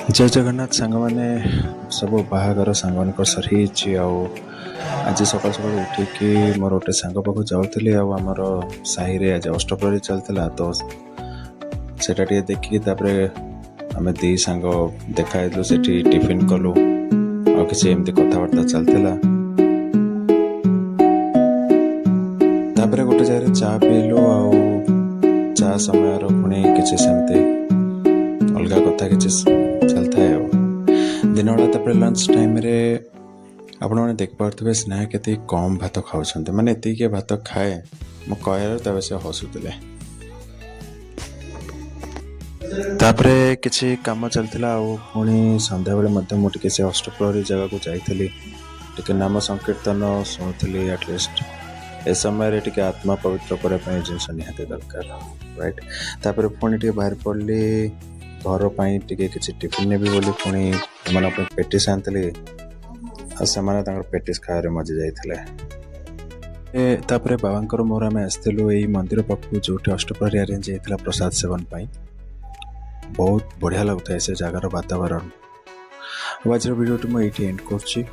जय जगन्नाथ सांग मैंने सब बाहागर सांग मान सरी आज सकाल सकाल उठिकी मोर गोटे सांग पाक जाऊली आमर साहि आज अष्टप्रहरी चलता तो सेटा देखिकी आम दी सांग देखाइलु से टिफिन कलु आ कि एमती कथबार्ता चलता गोटे जगह चा पीलु चा समय पुणी कि सेमती अलग कथा कि चलता है दिन बेला लंच टाइम रे आपण मैंने देख पारे स्नेह के कम भात खाऊँ माने एति भात खाए मु कह से हसुले तापरे किसी काम चलता पुणी संध्या बेले मुझे से अष्टप्रहरी जगह को जाइली टिके नाम संकीर्तन शुणुली एटलिस्ट ए समय टिके आत्मा पवित्र करने जिनस निहाती दरकार राइट तापर पुणी टे बाहर पड़ली घर पर किसी टिफिन ने भी बोली पुणी एम पेटिस आनी से पेटिस खाए मजी जाते बाबा मोर आम आसलु यही मंदिर पाखु जो अष्टप्रहरी अरेंज होता प्रसाद सेवन पाई बहुत बढ़िया लगुता है से जगार वातावरण आज वीडियो मुझे एंड कर।